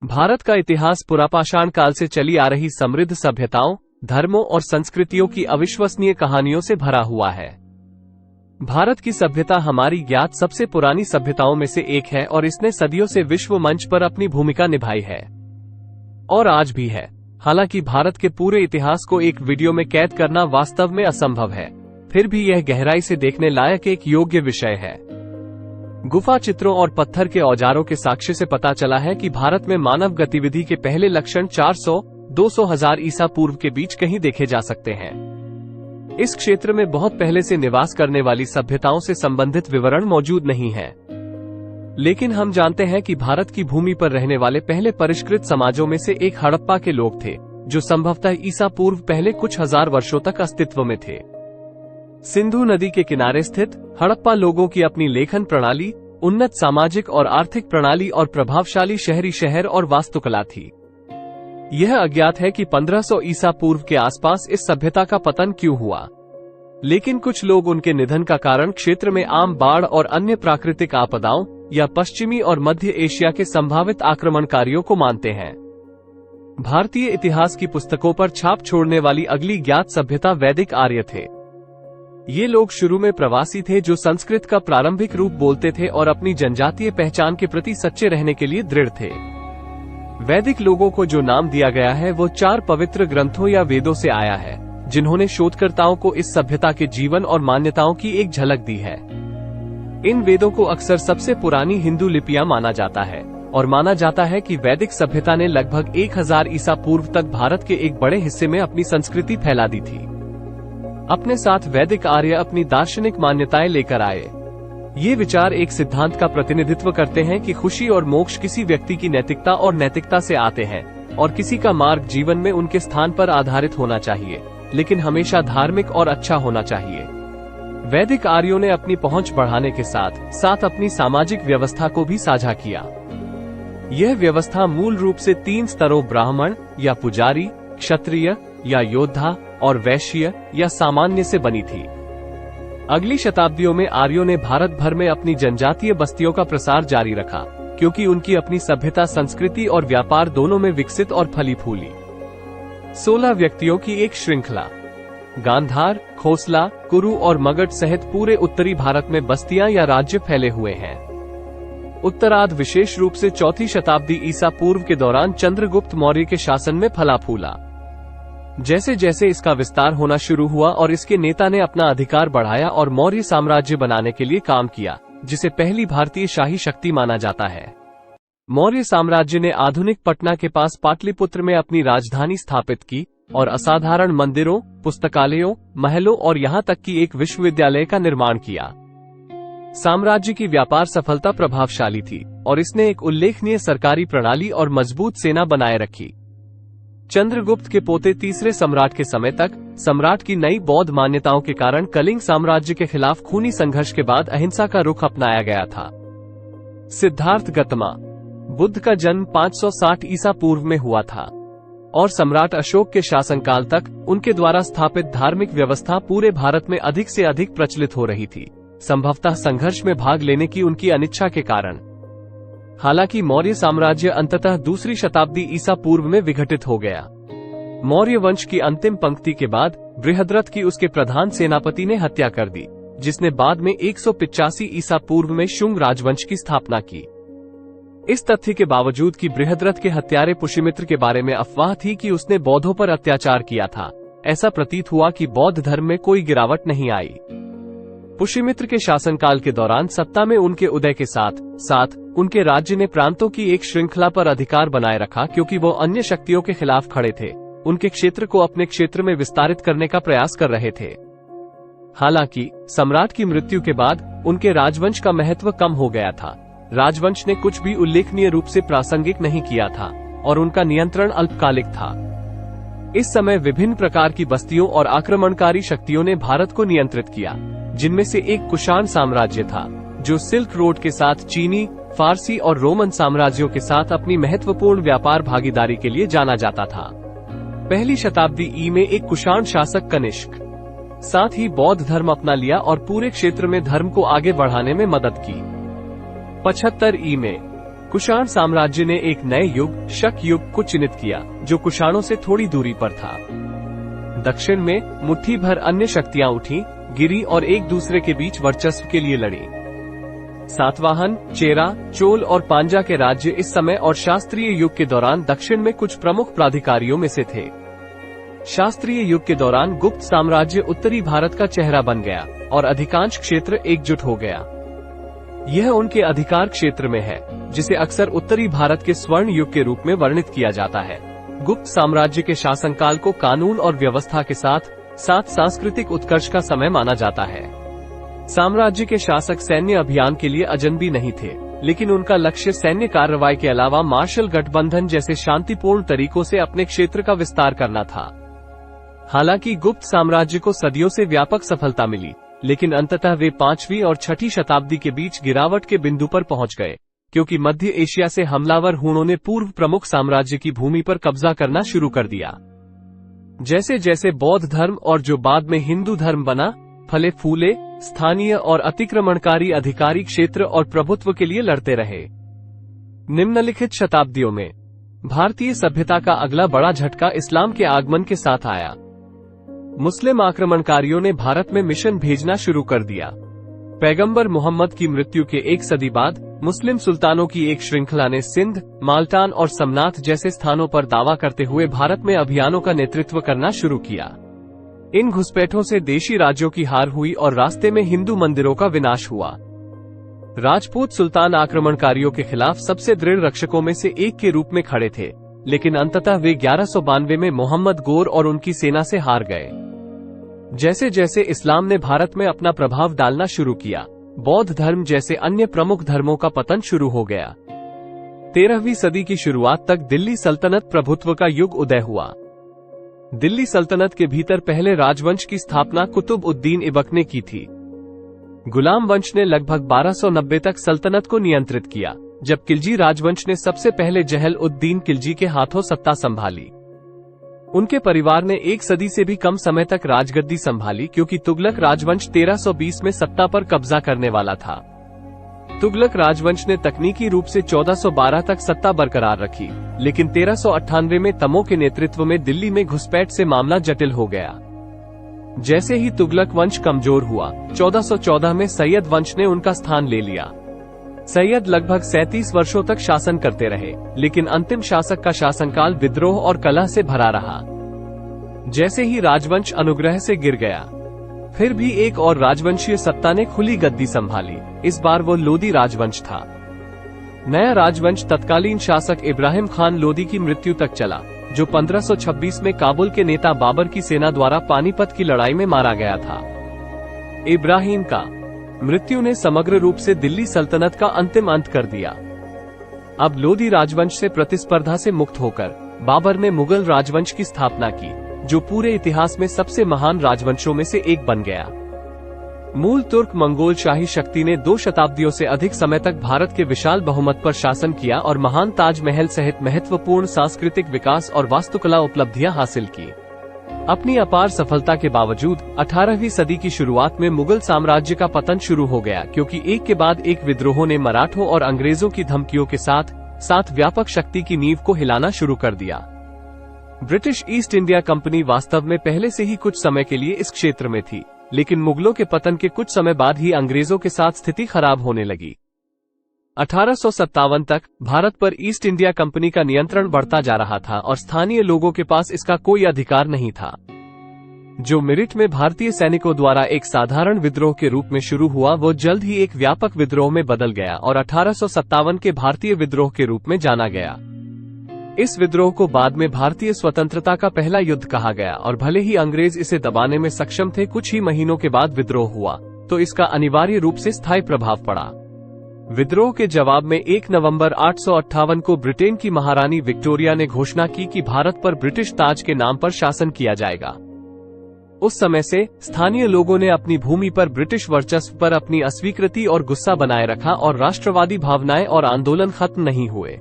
भारत का इतिहास पुरापाषाण काल से चली आ रही समृद्ध सभ्यताओं, धर्मों और संस्कृतियों की अविश्वसनीय कहानियों से भरा हुआ है। भारत की सभ्यता हमारी ज्ञात सबसे पुरानी सभ्यताओं में से एक है और इसने सदियों से विश्व मंच पर अपनी भूमिका निभाई है और आज भी है। हालांकि भारत के पूरे इतिहास को एक वीडियो में कैद करना वास्तव में असंभव है, फिर भी यह गहराई से देखने लायक एक योग्य विषय है। गुफा चित्रों और पत्थर के औजारों के साक्ष्य से पता चला है कि भारत में मानव गतिविधि के पहले लक्षण 400-200 हजार ईसा पूर्व के बीच कहीं देखे जा सकते हैं। इस क्षेत्र में बहुत पहले से निवास करने वाली सभ्यताओं से संबंधित विवरण मौजूद नहीं है, लेकिन हम जानते हैं कि भारत की भूमि पर रहने वाले पहले परिष्कृत समाजों में से एक हड़प्पा के लोग थे, जो संभवतः ईसा पूर्व पहले कुछ हजार वर्षों तक अस्तित्व में थे। सिंधु नदी के किनारे स्थित हड़प्पा लोगों की अपनी लेखन प्रणाली, उन्नत सामाजिक और आर्थिक प्रणाली और प्रभावशाली शहरी शहर और वास्तुकला थी। यह अज्ञात है कि 1500 ईसा पूर्व के आसपास इस सभ्यता का पतन क्यों हुआ, लेकिन कुछ लोग उनके निधन का कारण क्षेत्र में आम बाढ़ और अन्य प्राकृतिक आपदाओं या पश्चिमी और मध्य एशिया के संभावित आक्रमणकारियों को मानते हैं। भारतीय इतिहास की पुस्तकों पर छाप छोड़ने वाली अगली ज्ञात सभ्यता वैदिक आर्य थे। ये लोग शुरू में प्रवासी थे जो संस्कृत का प्रारंभिक रूप बोलते थे और अपनी जनजातीय पहचान के प्रति सच्चे रहने के लिए दृढ़ थे। वैदिक लोगों को जो नाम दिया गया है वो 4 पवित्र ग्रंथों या वेदों से आया है, जिन्होंने शोधकर्ताओं को इस सभ्यता के जीवन और मान्यताओं की एक झलक दी है। इन वेदों को अक्सर सबसे पुरानी हिंदू लिपियां माना जाता है और माना जाता है कि वैदिक सभ्यता ने लगभग 1000 ईसा पूर्व तक भारत के एक बड़े हिस्से में अपनी संस्कृति फैला दी थी। अपने साथ वैदिक आर्य अपनी दार्शनिक मान्यताएं लेकर आए। ये विचार एक सिद्धांत का प्रतिनिधित्व करते हैं कि खुशी और मोक्ष किसी व्यक्ति की नैतिकता और नैतिकता से आते हैं और किसी का मार्ग जीवन में उनके स्थान पर आधारित होना चाहिए, लेकिन हमेशा धार्मिक और अच्छा होना चाहिए। वैदिक आर्यों ने अपनी पहुंच बढ़ाने के साथ साथ अपनी सामाजिक व्यवस्था को भी साझा किया। यह व्यवस्था मूल रूप से 3 स्तरों ब्राह्मण या पुजारी, क्षत्रिय या योद्धा और वैश्य या सामान्य से बनी थी। अगली शताब्दियों में आर्यों ने भारत भर में अपनी जनजातीय बस्तियों का प्रसार जारी रखा, क्योंकि उनकी अपनी सभ्यता संस्कृति और व्यापार दोनों में विकसित और फली फूली। 16 व्यक्तियों की एक श्रृंखला गांधार, खोसला, कुरु और मगध सहित पूरे उत्तरी भारत में बस्तियां या राज्य फैले हुए हैं। उत्तरार्ध विशेष रूप से 4वीं शताब्दी ईसा पूर्व के दौरान चंद्रगुप्त मौर्य के शासन में फला फूला। जैसे जैसे इसका विस्तार होना शुरू हुआ और इसके नेता ने अपना अधिकार बढ़ाया और मौर्य साम्राज्य बनाने के लिए काम किया, जिसे पहली भारतीय शाही शक्ति माना जाता है। मौर्य साम्राज्य ने आधुनिक पटना के पास पाटलिपुत्र में अपनी राजधानी स्थापित की और असाधारण मंदिरों, पुस्तकालयों, महलों और यहाँ तक कि एक विश्वविद्यालय का निर्माण किया। साम्राज्य की व्यापार सफलता प्रभावशाली थी और इसने एक उल्लेखनीय सरकारी प्रणाली और मजबूत सेना बनाए रखी। चंद्रगुप्त के पोते तीसरे सम्राट के समय तक सम्राट की नई बौद्ध मान्यताओं के कारण कलिंग साम्राज्य के खिलाफ खूनी संघर्ष के बाद अहिंसा का रुख अपनाया गया था। सिद्धार्थ गौतम बुद्ध का जन्म 560 ईसा पूर्व में हुआ था और सम्राट अशोक के शासनकाल तक उनके द्वारा स्थापित धार्मिक व्यवस्था पूरे भारत में अधिक से अधिक प्रचलित हो रही थी, संभवतः संघर्ष में भाग लेने की उनकी अनिच्छा के कारण। हालांकि मौर्य साम्राज्य अंततः 2री शताब्दी ईसा पूर्व में विघटित हो गया। मौर्य वंश की अंतिम पंक्ति के बाद बृहद्रथ की उसके प्रधान सेनापति ने हत्या कर दी, जिसने बाद में 185 ईसा पूर्व में शुंग राजवंश की स्थापना की। इस तथ्य के बावजूद कि बृहद्रथ के हत्यारे पुष्यमित्र के बारे में अफवाह थी कि उसने बौद्धों पर अत्याचार किया था, ऐसा प्रतीत हुआ कि बौद्ध धर्म में कोई गिरावट नहीं आई। पुष्यमित्र के शासनकाल के दौरान सत्ता में उनके उदय के साथ साथ उनके राज्य ने प्रांतों की एक श्रृंखला पर अधिकार बनाए रखा, क्योंकि वो अन्य शक्तियों के खिलाफ खड़े थे, उनके क्षेत्र को अपने क्षेत्र में विस्तारित करने का प्रयास कर रहे थे। हालांकि सम्राट की मृत्यु के बाद उनके राजवंश का महत्व कम हो गया था। राजवंश ने कुछ भी उल्लेखनीय रूप से प्रासंगिक नहीं किया था और उनका नियंत्रण अल्पकालिक था। इस समय विभिन्न प्रकार की बस्तियों और आक्रमणकारी शक्तियों ने भारत को नियंत्रित किया, जिनमें से एक कुषाण साम्राज्य था, जो सिल्क रोड के साथ चीनी, फारसी और रोमन साम्राज्यों के साथ अपनी महत्वपूर्ण व्यापार भागीदारी के लिए जाना जाता था। पहली शताब्दी ई में एक कुषाण शासक कनिष्क साथ ही बौद्ध धर्म अपना लिया और पूरे क्षेत्र में धर्म को आगे बढ़ाने में मदद की। 75 ई में कुषाण साम्राज्य ने एक नए युग, शक युग को चिन्हित किया, जो कुषाणों से थोड़ी दूरी पर था। दक्षिण में मुट्ठी भर अन्य शक्तियां उठी, गिरी और एक दूसरे के बीच वर्चस्व के लिए लड़ी। सातवाहन, चेरा, चोल और पांड्या के राज्य इस समय और शास्त्रीय युग के दौरान दक्षिण में कुछ प्रमुख प्राधिकारियों में से थे। शास्त्रीय युग के दौरान गुप्त साम्राज्य उत्तरी भारत का चेहरा बन गया और अधिकांश क्षेत्र एकजुट हो गया। यह उनके अधिकार क्षेत्र में है, जिसे अक्सर उत्तरी भारत के स्वर्ण युग के रूप में वर्णित किया जाता है। गुप्त साम्राज्य के शासनकाल को कानून और व्यवस्था के साथ साथ सांस्कृतिक उत्कर्ष का समय माना जाता है। साम्राज्य के शासक सैन्य अभियान के लिए अजनबी नहीं थे, लेकिन उनका लक्ष्य सैन्य कार्रवाई के अलावा मार्शल गठबंधन जैसे शांतिपूर्ण तरीकों से अपने क्षेत्र का विस्तार करना था। हालांकि गुप्त साम्राज्य को सदियों से व्यापक सफलता मिली, लेकिन अंततः वे 5वीं और 6ठी शताब्दी के बीच गिरावट के बिंदु पर पहुंच गए, क्योंकि मध्य एशिया से हमलावर हूणों ने पूर्व प्रमुख साम्राज्य की भूमि पर कब्जा करना शुरू कर दिया। जैसे जैसे बौद्ध धर्म और जो बाद में हिंदू धर्म बना, फले फूले, स्थानीय और अतिक्रमणकारी अधिकारी क्षेत्र और प्रभुत्व के लिए लड़ते रहे। निम्नलिखित शताब्दियों में भारतीय सभ्यता का अगला बड़ा झटका इस्लाम के आगमन के साथ आया। मुस्लिम आक्रमणकारियों ने भारत में मिशन भेजना शुरू कर दिया। पैगंबर मोहम्मद की मृत्यु के एक सदी बाद मुस्लिम सुल्तानों की एक श्रृंखला ने सिंध, माल्टान और समनाथ जैसे स्थानों पर दावा करते हुए भारत में अभियानों का नेतृत्व करना शुरू किया। इन घुसपैठों से देशी राज्यों की हार हुई और रास्ते में हिंदू मंदिरों का विनाश हुआ। राजपूत सुल्तान आक्रमणकारियों के खिलाफ सबसे दृढ़ रक्षकों में से एक के रूप में खड़े थे, लेकिन अंततः वे 1192 में मोहम्मद गोर और उनकी सेना से हार गए। जैसे जैसे इस्लाम ने भारत में अपना प्रभाव डालना शुरू किया, बौद्ध धर्म जैसे अन्य प्रमुख धर्मों का पतन शुरू हो गया। 13वीं सदी की शुरुआत तक दिल्ली सल्तनत प्रभुत्व का युग उदय हुआ। दिल्ली सल्तनत के भीतर पहले राजवंश की स्थापना कुतुब उद्दीन ऐबक ने की थी। गुलाम वंश ने लगभग 1290 तक सल्तनत को नियंत्रित किया, जब खिलजी राजवंश ने सबसे पहले जहल उद्दीन खिलजी के हाथों सत्ता संभाली। उनके परिवार ने एक सदी से भी कम समय तक राजगद्दी संभाली, क्योंकि तुगलक राजवंश 1320 में सत्ता पर कब्जा करने वाला था। तुगलक राजवंश ने तकनीकी रूप से 1412 तक सत्ता बरकरार रखी, लेकिन 1398 में तमो के नेतृत्व में दिल्ली में घुसपैठ से मामला जटिल हो गया। जैसे ही तुगलक वंश कमजोर हुआ, 1414 में सैयद वंश ने उनका स्थान ले लिया। सैयद लगभग 37 वर्षों तक शासन करते रहे, लेकिन अंतिम शासक का शासनकाल विद्रोह और कलह से भरा रहा। जैसे ही राजवंश अनुग्रह से गिर गया, फिर भी एक और राजवंशीय सत्ता ने खुली गद्दी संभाली। इस बार वो लोदी राजवंश था। नया राजवंश तत्कालीन शासक इब्राहिम खान लोदी की मृत्यु तक चला, जो 1526 में काबुल के नेता बाबर की सेना द्वारा पानीपत की लड़ाई में मारा गया था। इब्राहिम का मृत्यु ने समग्र रूप से दिल्ली सल्तनत का अंतिम अंत कर दिया। अब लोदी राजवंश से प्रतिस्पर्धा से मुक्त होकर बाबर ने मुगल राजवंश की स्थापना की, जो पूरे इतिहास में सबसे महान राजवंशों में से एक बन गया। मूल तुर्क मंगोल शाही शक्ति ने 2 शताब्दियों से अधिक समय तक भारत के विशाल बहुमत पर शासन किया और महान ताजमहल सहित महत्वपूर्ण सांस्कृतिक विकास और वास्तुकला उपलब्धियां हासिल की। अपनी अपार सफलता के बावजूद 18वीं सदी की शुरुआत में मुगल साम्राज्य का पतन शुरू हो गया, क्योंकि एक के बाद एक विद्रोहों ने मराठों और अंग्रेजों की धमकियों के साथ व्यापक शक्ति की नींव को हिलाना शुरू कर दिया। ब्रिटिश ईस्ट इंडिया कंपनी वास्तव में पहले से ही कुछ समय के लिए इस क्षेत्र में थी, लेकिन मुगलों के पतन के कुछ समय बाद ही अंग्रेजों के साथ स्थिति खराब होने लगी। 1857 तक भारत पर ईस्ट इंडिया कंपनी का नियंत्रण बढ़ता जा रहा था और स्थानीय लोगों के पास इसका कोई अधिकार नहीं था। जो मेरिट में भारतीय सैनिकों द्वारा एक साधारण विद्रोह के रूप में शुरू हुआ, वो जल्द ही एक व्यापक विद्रोह में बदल गया और 1857 के भारतीय विद्रोह के रूप में जाना गया। इस विद्रोह को बाद में भारतीय स्वतंत्रता का पहला युद्ध कहा गया और भले ही अंग्रेज इसे दबाने में सक्षम थे, कुछ ही महीनों के बाद विद्रोह हुआ तो इसका अनिवार्य रूप से स्थायी प्रभाव पड़ा। विद्रोह के जवाब में 1 नवंबर 858 को ब्रिटेन की महारानी विक्टोरिया ने घोषणा की कि भारत पर ब्रिटिश ताज के नाम पर शासन किया जाएगा। उस समय से स्थानीय लोगों ने अपनी भूमि पर ब्रिटिश वर्चस्व पर अपनी अस्वीकृति और गुस्सा बनाए रखा और राष्ट्रवादी भावनाएं और आंदोलन खत्म नहीं हुए।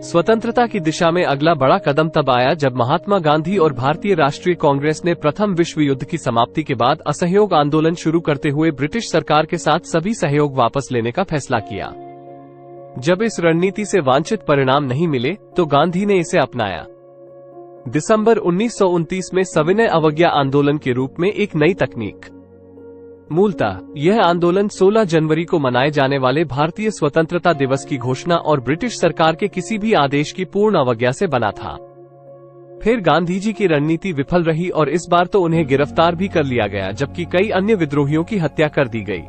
स्वतंत्रता की दिशा में अगला बड़ा कदम तब आया जब महात्मा गांधी और भारतीय राष्ट्रीय कांग्रेस ने प्रथम विश्व युद्ध की समाप्ति के बाद असहयोग आंदोलन शुरू करते हुए ब्रिटिश सरकार के साथ सभी सहयोग वापस लेने का फैसला किया। जब इस रणनीति से वांछित परिणाम नहीं मिले तो गांधी ने इसे अपनाया। दिसंबर 1929 में सविनय अवज्ञा आंदोलन के रूप में एक नई तकनीक। मूलतः यह आंदोलन 16 जनवरी को मनाए जाने वाले भारतीय स्वतंत्रता दिवस की घोषणा और ब्रिटिश सरकार के किसी भी आदेश की पूर्ण अवज्ञा से बना था। फिर गांधी जी की रणनीति विफल रही और इस बार तो उन्हें गिरफ्तार भी कर लिया गया, जबकि कई अन्य विद्रोहियों की हत्या कर दी गई।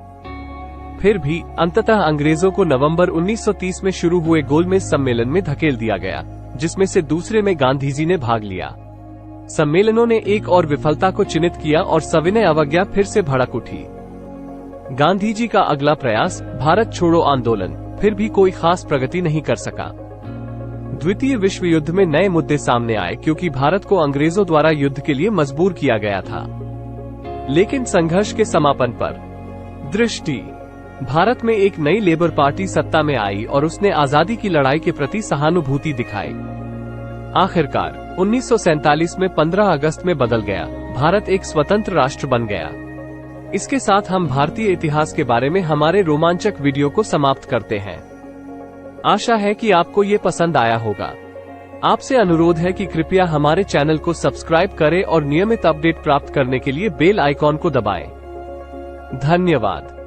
फिर भी अंततः अंग्रेजों को नवंबर 1930 में शुरू हुए गोलमेज सम्मेलन में धकेल दिया गया, जिसमें से दूसरे में गांधी जी ने भाग लिया। सम्मेलनों ने एक और विफलता को चिन्हित किया और सविनय अवज्ञा फिर से भड़क उठी। गांधी जी का अगला प्रयास भारत छोड़ो आंदोलन फिर भी कोई खास प्रगति नहीं कर सका। द्वितीय विश्व युद्ध में नए मुद्दे सामने आए क्योंकि भारत को अंग्रेजों द्वारा युद्ध के लिए मजबूर किया गया था। लेकिन संघर्ष के समापन पर दृष्टि, भारत में एक नई लेबर पार्टी सत्ता में आई और उसने आजादी की लड़ाई के प्रति सहानुभूति दिखाई। आखिरकार 1947 में 15 अगस्त में बदल गया, भारत एक स्वतंत्र राष्ट्र बन गया। इसके साथ हम भारतीय इतिहास के बारे में हमारे रोमांचक वीडियो को समाप्त करते हैं। आशा है कि आपको ये पसंद आया होगा। आपसे अनुरोध है कि कृपया हमारे चैनल को सब्सक्राइब करें और नियमित अपडेट प्राप्त करने के लिए बेल आइकॉन को दबाएं। धन्यवाद।